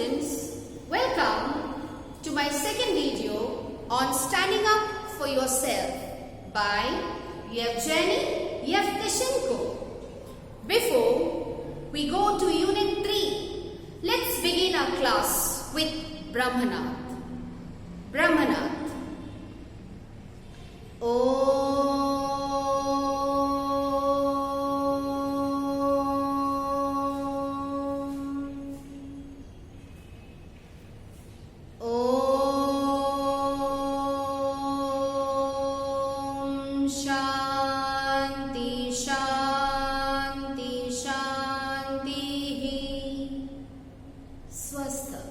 students, welcome to my second video on standing up for yourself by Yevgeny Yevtushenko. Before we go to Unit 3, let's begin our class with Brahmanath. Brahmanath. Shanti, Shanti, Shanti, Swastha.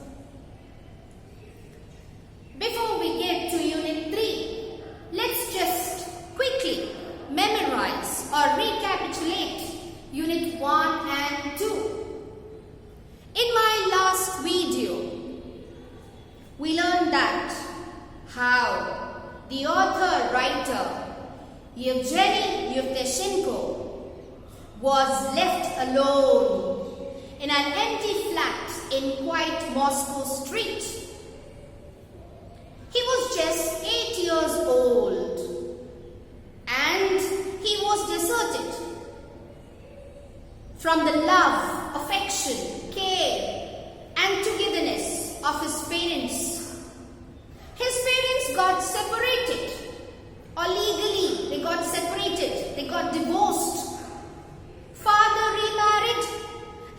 Before we get to Unit 3, let's just quickly memorize or recapitulate Unit 1 and 2. In my last video, we learned that how the author-writer Yevgeny Yevtushenko was left alone in an empty flat in quiet Moscow street. He was just 8 years old and he was deserted from the love, affection, care and togetherness of his parents. His parents got separated, or legally they got separated, they got divorced. Father remarried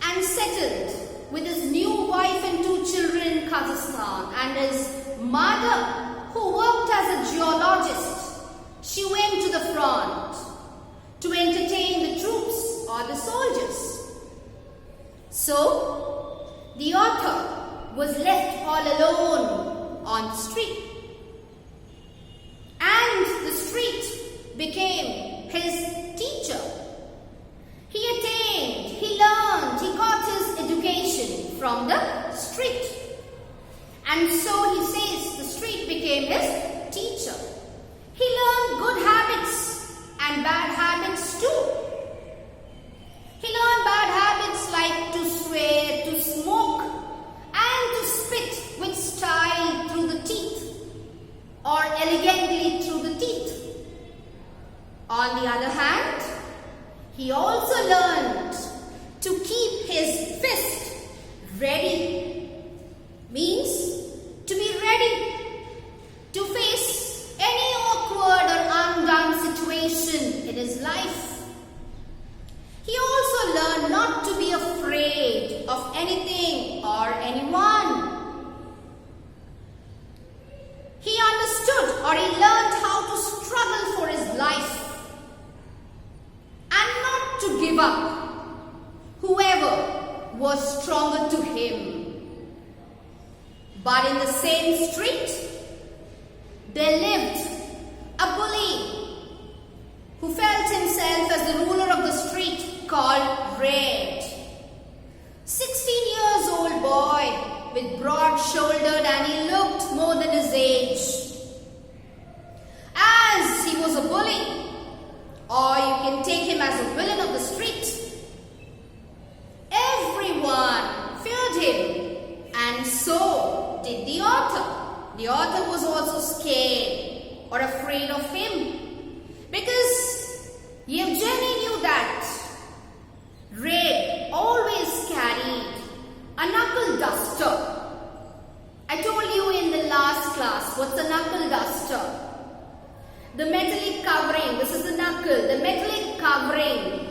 and settled with his new wife and 2 children in Kazakhstan, and his mother, who worked as a geologist, she went to the front to entertain the troops or the soldiers. So, the author was left all alone on the street. And the street became his teacher. He attained, he learned, he got his education from the street. And so he says the street became his teacher. He learned good habits and bad habits too. He learned bad habits like to swear, to smoke, and to spit with style through the teeth, or elegantly through the teeth. On the other hand, he also learned to keep his fist ready. Means to be ready to face any awkward or undone situation in his life. He also learned not to be afraid of anything or anyone. He understood or he learned how to struggle for his life and not to give up whoever was stronger to him. But in the same street, there lived a bully who felt himself as the ruler of the street called Red. 16 years old boy with broad-shouldered, and he looked more than his age. As he was a bully, or you can take him as a villain of the street, everyone feared him, and so did the author. The author was also scared or afraid of him, because Yevgeny knew that Red always carried a knuckle duster. I told you in the last class, what's a knuckle duster? The metallic covering, this is the knuckle, the metallic covering,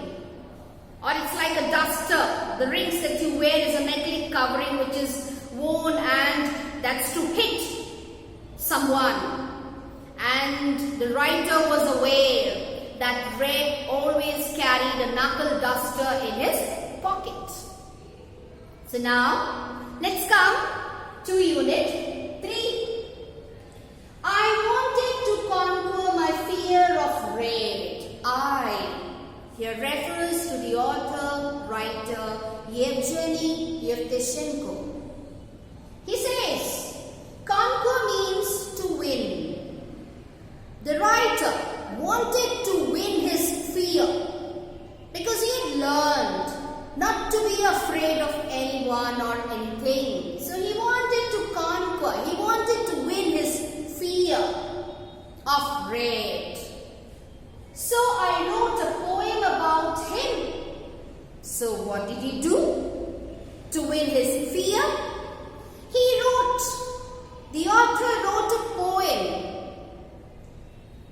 or it's like a duster. The rings that you wear is a metallic covering which is worn, and that's to hit someone. And the writer was aware that Red always carried a knuckle duster in his pocket. So now, let's come to Unit 3. I wanted to conquer my fear of Red. Here refers to the author, writer, Yevgeny Yevtushenko. He says, conquer means to win. The writer wanted to win his fear because he had learned not to be afraid of anyone or anything. So of red. So I wrote a poem about him. So what did he do? To win his fear, the author wrote a poem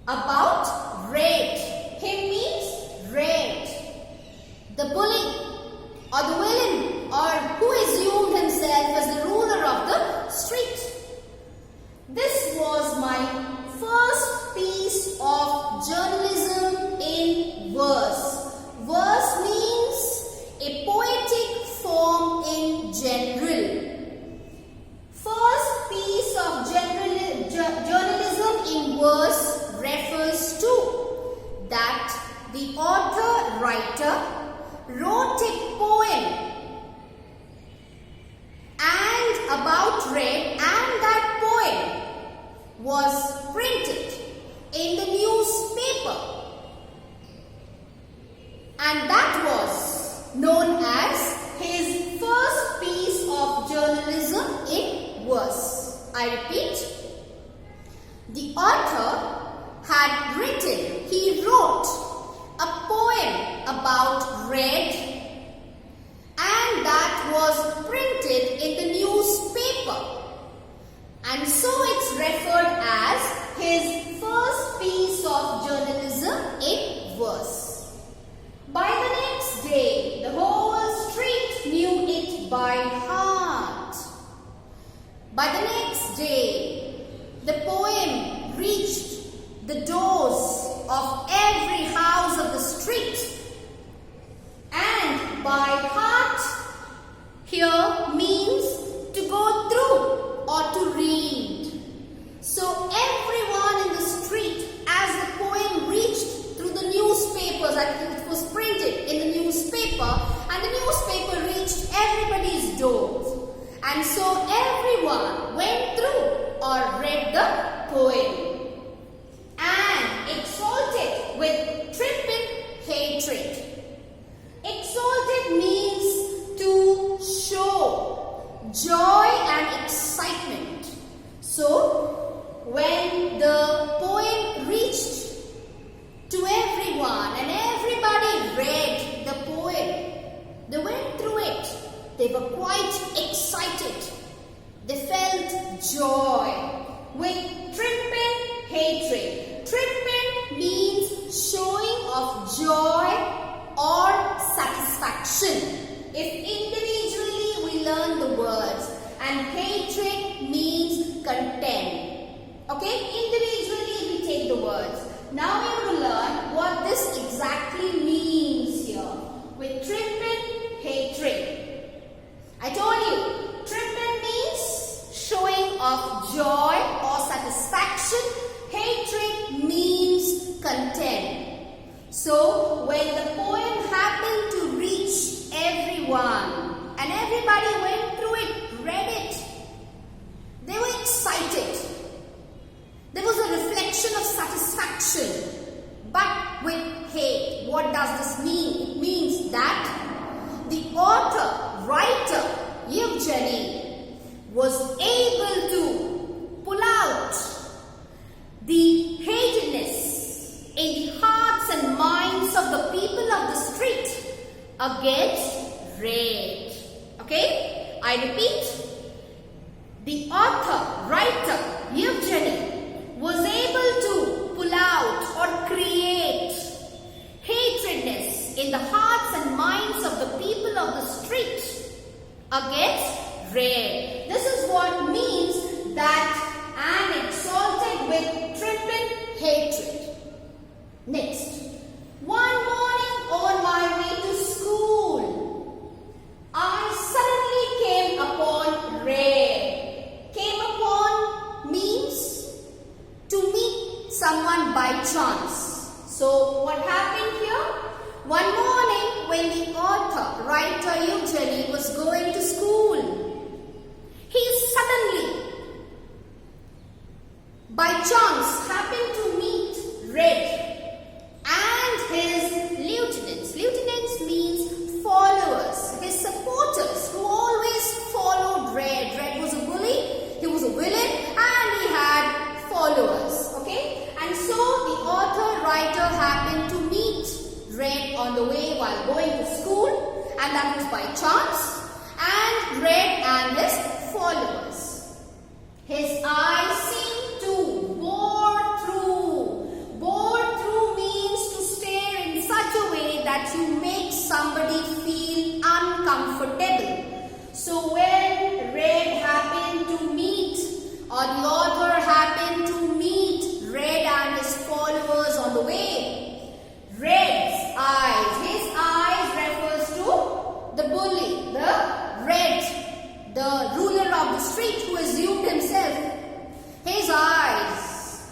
about red. Him means red. The bully or the villain or who assumed himself as the ruler of the street. This was my first piece of journalism in verse. Verse means a poetic form in general. First piece of journalism in verse refers to that the author-writer wrote a poem and about red, and that poem was printed in the newspaper, and that was known as his first piece of journalism in verse. I repeat, the author had written, he wrote a poem about red, and that was printed in the newspaper, and so it's referred as his first piece of journalism in verse. By the next day, the whole street knew it by heart. By the next day, the poem reached the doors of every house of the street. And by heart here means to go through or to read. So everyone in the street, as the poem reached through the newspapers, I think it was printed in the newspaper, and the newspaper reached everybody's doors. And so everyone went through or read the poem and exalted with triumphant hatred. Exalted means to show joy and excitement. So when the poem reached to everyone and everybody read the poem, they went through it. They were quite excited. They felt joy with triumphant hatred. Triumphant means showing of joy or satisfaction. If individually we learn the words, and hatred means contempt. Okay, individually we take the words. Now we will learn what this exactly means here with triumphant hatred. I told you, triumphant means showing of joy or satisfaction. Hatred means contempt. So when the poem happened to reach everyone and everybody went through it, read it, they were excited. There was a reflection of satisfaction. But with hate, what does this mean? It means that the author, writer, Evgeny was able to pull out the hatedness in the hearts and minds of the people of the street against red. Okay? I repeat, the author, writer, Evgeny was able to pull out or create hatredness in the hearts and minds of the people of the street against red. This is what means that I am exalted with triumphant hatred. Next, one morning on my way to school, I suddenly came upon red. Came upon means to meet someone by chance. So what happened here? One morning when the author, writer Evgeny was going to school, he suddenly, by chance, happened to meet red. the street who assumed himself. His eyes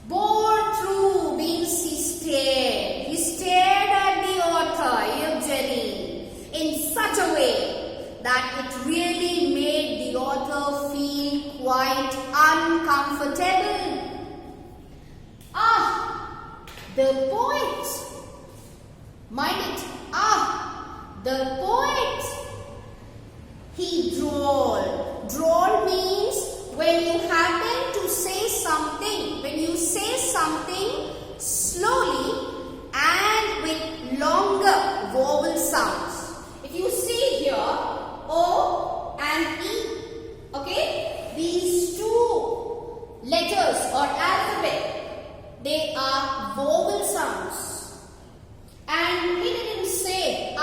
bored through means he stared. He stared at the author, Jenny, in such a way that it really made the author feel quite uncomfortable. The poet. Mind it. The poet. He drawled. Drawl means when you happen to say something, when you say something slowly and with longer vowel sounds. If you see here, O and E, okay, these two letters or alphabet, they are vowel sounds. And he didn't say,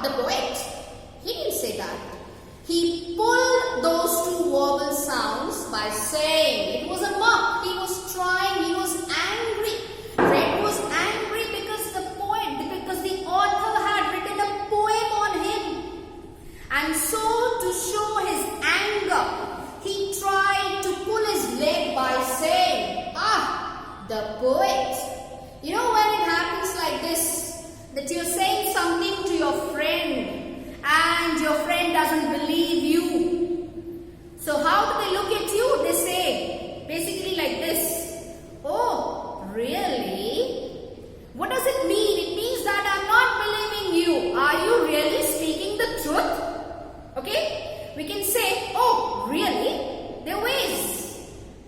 the poet. He didn't say that. He pulled those two vowel sounds by saying it was a mock. He was trying, he was angry. Red was angry because the author had written a poem on him. And so to show his anger, he tried to pull his leg by saying, the poet. You know when it happens like this, that you're saying something to your friend and your friend doesn't believe you. So how do they look at you? They say basically like this. Oh, really? What does it mean? It means that I'm not believing you. Are you really speaking the truth? Okay? We can say, oh, really? There are ways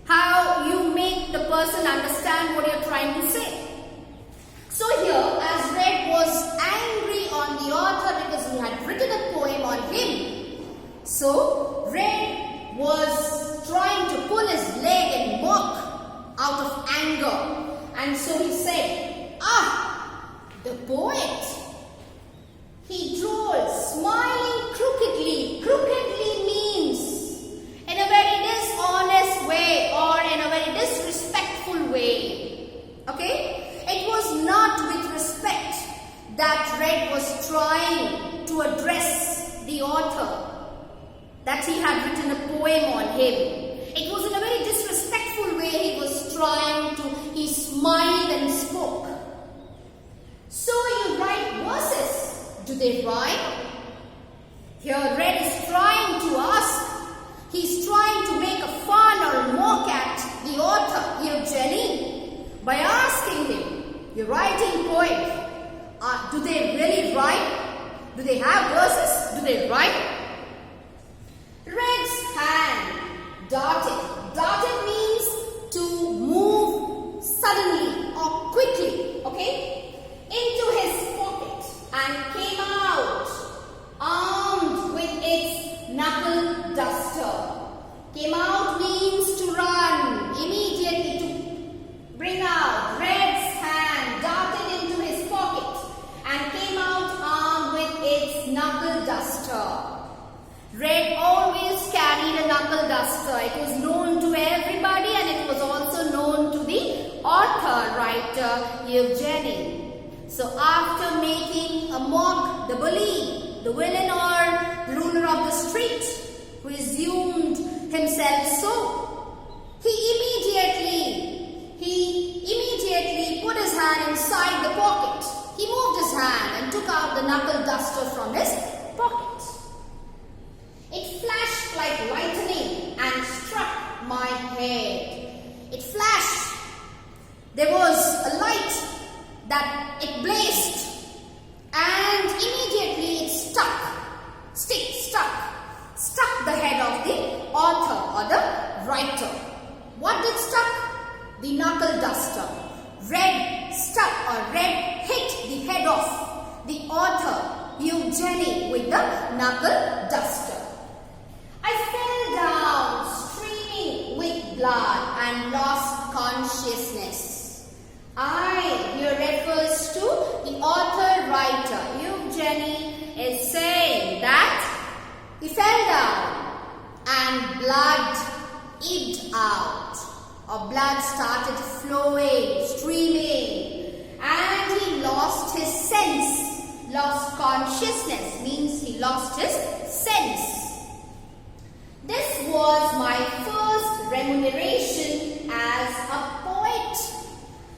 how you make the person understand what you're trying to say. So here, as Red was angry on the author because he had written a poem on him, so Red was trying to pull his leg and mock out of anger. And so he said, the poet. He drawled, smiling crookedly. Crookedly means in a very dishonest way or in a very disrespectful way. Okay? It was not with respect that Red was trying to address the author, that he had written a poem on him. It was in a very disrespectful way he smiled and spoke. So you write verses. Do they rhyme? Here Red is trying to ask. He's trying to make a fun or mock at the author, Jenny, by asking him, you're writing poems. Do they really rhyme? Do they have verses? Do they rhyme? Red's hand darted. Darted means to move suddenly or quickly, okay, into his pocket and came out armed with its knuckle duster. Came out means to run immediately, to bring out. Red's hand darted into his pocket and came out armed with its knuckle duster. Red always carried a knuckle duster. It was known to everybody and it was also known to the author, writer Jenny. So after making a mock, the bully, the villain or ruler of the street, who assumed himself so, he immediately put his hand inside the pocket. He moved his hand and took out the knuckle duster from his pocket. It flashed like lightning and struck my head. It flashed. There was a light that it blazed, and immediately it stuck the head of the author or the writer. What did stuck? The knuckle duster. Red hit the head of the author, Jenny, with the knuckle duster. I fell down, streaming with blood and lost consciousness. I here refers to the author-writer. Jenny is saying that he fell down and blood ebbed out, or blood started flowing, streaming, and he lost his sense. Lost consciousness means he lost his sense. This was was my first remuneration as a poet.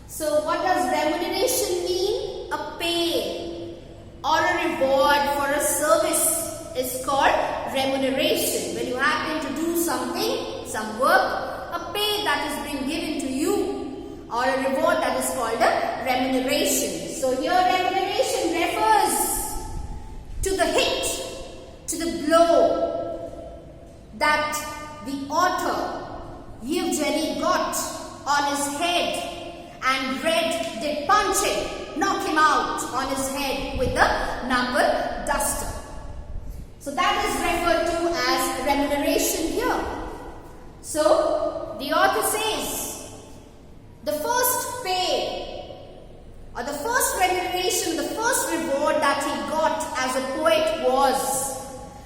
So what does remuneration mean? A pay or a reward for a service is called remuneration. When you happen to do something, some work, a pay that is being given to you or a reward that is called a remuneration. So here remuneration refers to the hit, to the blow that the author Yevgeny got on his head, and Red did punch him, knock him out on his head with the knuckle duster. So that is referred to as remuneration here. So the author says the first pay or the first remuneration, the first reward that he got as a poet was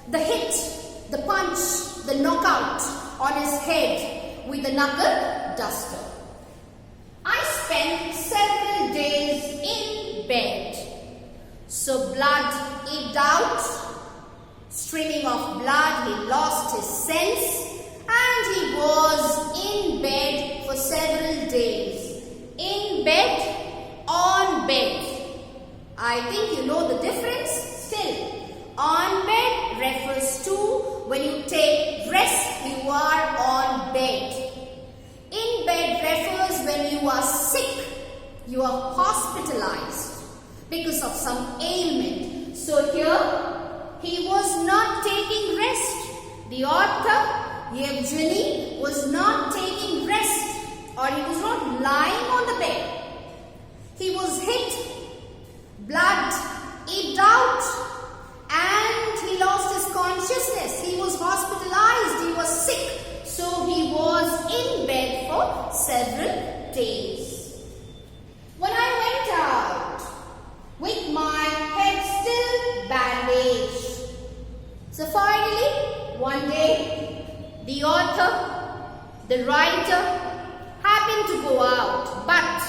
the hit, the punch, the knockout on his head with the knuckle duster. I spent several days in bed. So blood ebbed out. Streaming of blood, he lost his sense and he was in bed for several days. In bed, on bed. I think you know the difference. Still, on bed refers to when you take rest, you are on bed. In bed refers when you are sick, you are hospitalized because of some ailment. So here, he was not taking rest. The author, Yevgeny, was not taking rest, or he was not lying on the bed. He was hit, blood ebbed out, and he lost his consciousness. He was hospitalized, he was sick. So he was in bed for several days. When I went out with my head still bandaged. So finally, one day, the author, the writer, happened to go out. But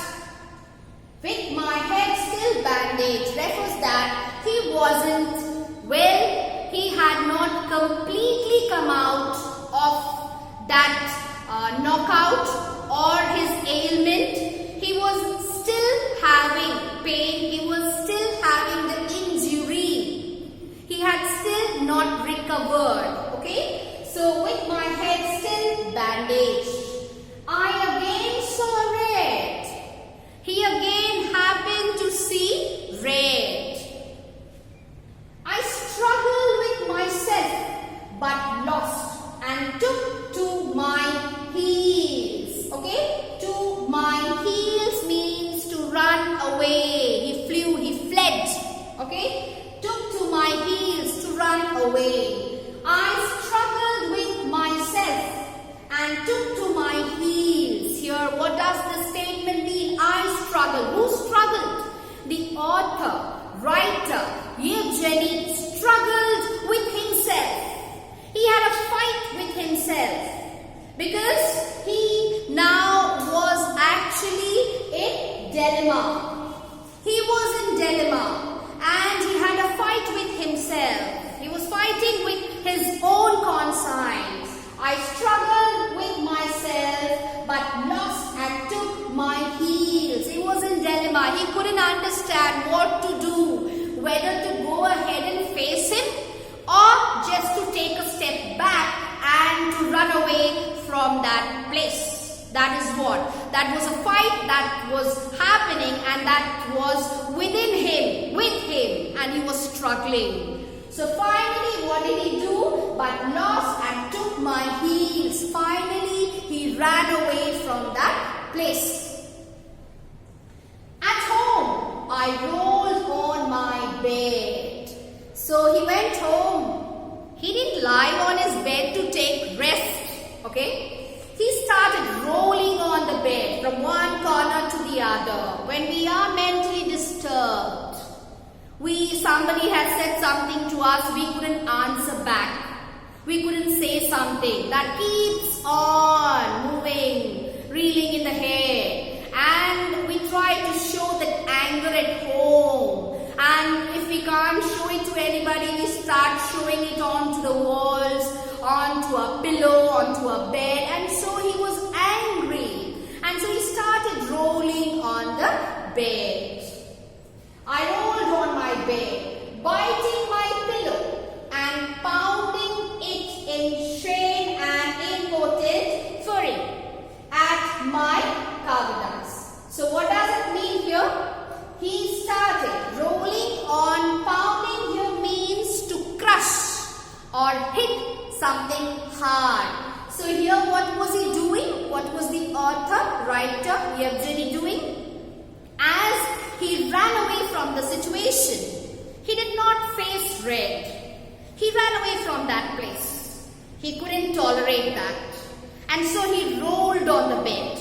with my head still bandaged refers that he wasn't well. He had not completely come out of that knockout or his ailment. He was still having pain. He was still having the injury. He had still not recovered. Okay? So with my head still bandaged, I again saw red. He again happened to see red. I struggled with myself but lost and took to my heels. Okay? To my heels means to run away. He flew, he fled. Okay? Took to my heels to run away. I struggled with myself and took to my heels. Here, what does the statement mean? I struggled. Who struggled? The author, writer, Yevgeny struggled with himself. He had a fight with himself because he now was actually in dilemma. He was in dilemma and he had a fight with himself. He was fighting with his own conscience. I struggled with myself but lost and took my heels. He was in dilemma. He couldn't understand what to do, whether to go ahead and face him or just to take a step back and to run away from that place. That is what? That was a fight that was happening and that was within him, with him, and he was struggling. So finally, what did he do? But lost and took my heels. Finally, he ran away from that place. At home, I rolled on my bed. So he went home. He didn't lie on his bed to take rest. Okay? He started rolling on the bed from one corner to the other. When we are mentally disturbed, somebody has said something to us, we couldn't answer back. We couldn't say something. That keeps on moving, reeling in the head. And we try to show that anger at home. And if we can't show it to anybody, we start showing it onto the walls, onto a pillow, onto hit something hard. So here what was he doing? What was the author, writer, Yevgeny doing? As he ran away from the situation, he did not face Red. He ran away from that place. He couldn't tolerate that. And so he rolled on the bed.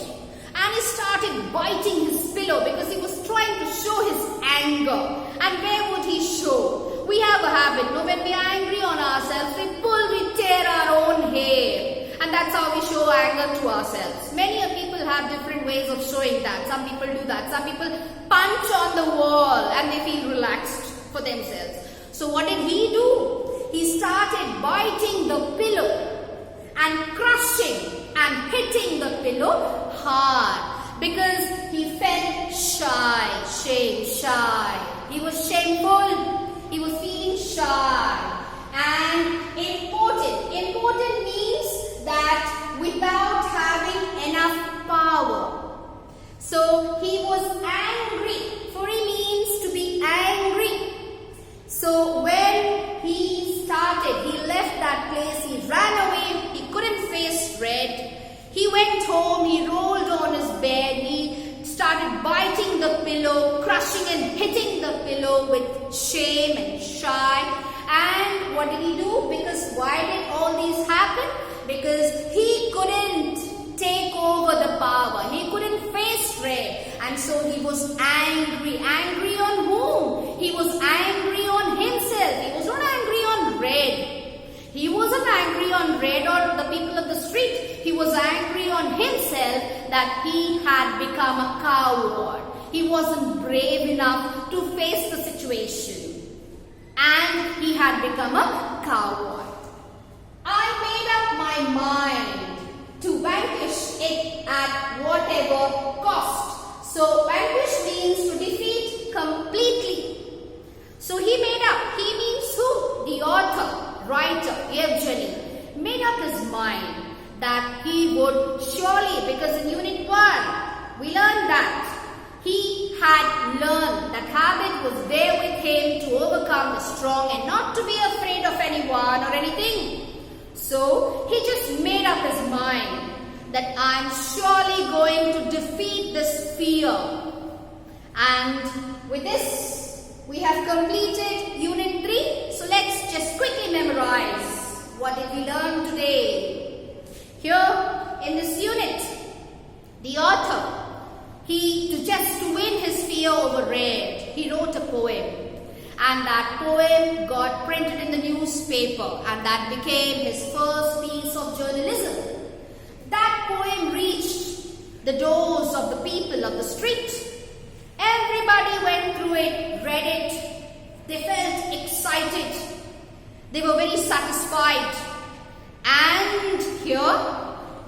And he started biting his pillow because he was trying to show his anger. And where would he show? We have a habit, when we are angry on ourselves, we tear our own hair. And that's how we show anger to ourselves. Many people have different ways of showing that. Some people do that. Some people punch on the wall and they feel relaxed for themselves. So what did he do? He started biting the pillow and crushing and hitting the pillow hard because he felt shy. He was shameful. He was feeling shy. And important means that without having enough power. So he was angry. Furi means to be angry. So when he left that place, he ran away, he couldn't face Red. He went home, he rolled on his bed, he started biting the pillow, crushing and hitting the pillow with shame and shy. And what did he do? Because why did all these happen? Because he couldn't take over the power. He couldn't face Red. And so he was angry. Angry on whom? He was angry on himself. He was not angry on Red. He wasn't angry on Red or the people of the street. He was angry on himself that he had become a coward. He wasn't brave enough to face the situation. And he had become a coward. I made up my mind to vanquish it at whatever cost. So vanquish means to defeat completely. So he made up. He means who? The author, writer, Yevgeny, made up his mind that he would surely, because in Unit 1, we learned that he had learned that habit was there with him to overcome the strong and not to be afraid of anyone or anything. So he just made up his mind that I'm surely going to defeat this fear. And with this, we have completed Unit 3. So let's just quickly memorize what did we learn today. Here in this unit, the author, to win his fear over Red, he wrote a poem. And that poem got printed in the newspaper and that became his first piece of journalism. That poem reached the doors of the people of the street. Everybody went through it, read it. They felt excited. They were very satisfied. And here,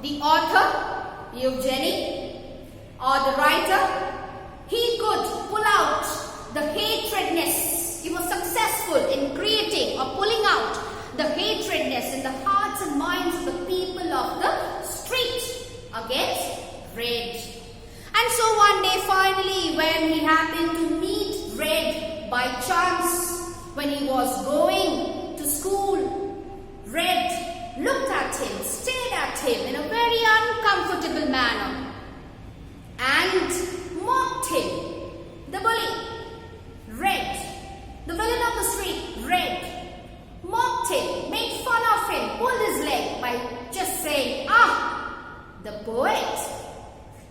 the author, Yevgeny, or the writer, he could pull out the hatredness. He was successful in creating or pulling out the hatredness in the hearts and minds of the people of the street against Red. And so one day finally, when he happened to meet Red by chance, when he was going to school, Red looked at him, stared at him in a very uncomfortable manner and mocked him. The bully, Red, the villain of the street, Red, mocked him, made fun of him, pulled his leg by just saying, the poet.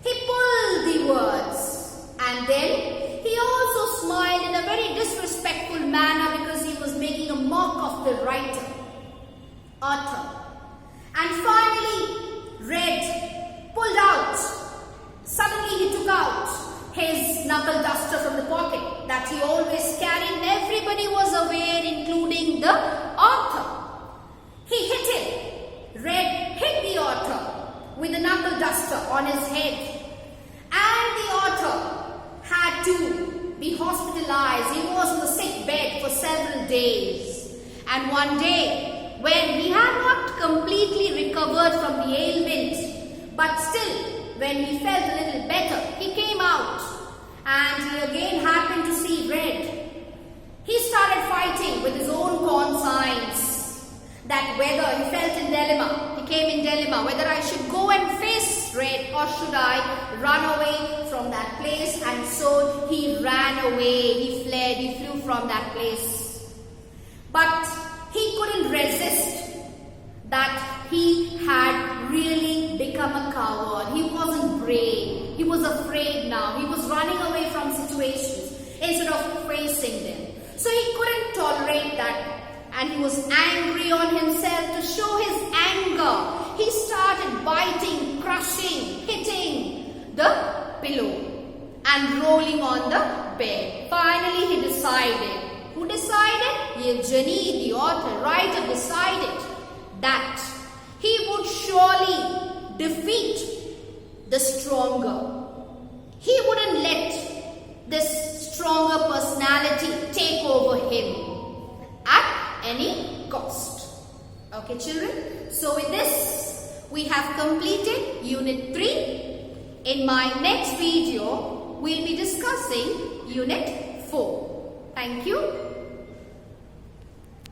He pulled the words and then he also smiled in a very disrespectful manner because he was making a mock of the writer, author. And finally, Red pulled out. Suddenly he took out his knuckle duster from the pocket that he always carried and everybody was aware, including the author. He hit him. Red hit the author with the knuckle duster on his head. And the author had to be hospitalized. He was in the sick bed for several days. And one day, when he had not completely recovered from the ailment, but still, when he felt a little better, he came out and he again happened to see Red. He started fighting with his own conscience that whether he felt in dilemma, he came in dilemma, whether I should go and face Red or should I run away from that place. And so he ran away, he fled, he flew from that place. But he couldn't resist that he had really become a coward. He wasn't brave. He was afraid now. He was running away from situations instead of facing them. So he couldn't tolerate that. And he was angry on himself. To show his anger, he started biting, crushing, hitting the pillow and rolling on the bed. Finally, he decided. Who decided? Yevgeny, the author, writer, decided that he would surely defeat the stronger. He wouldn't let this stronger personality take over him at any cost. Okay, children? So with this, we have completed Unit 3. In my next video, we'll be discussing Unit 4. Thank you.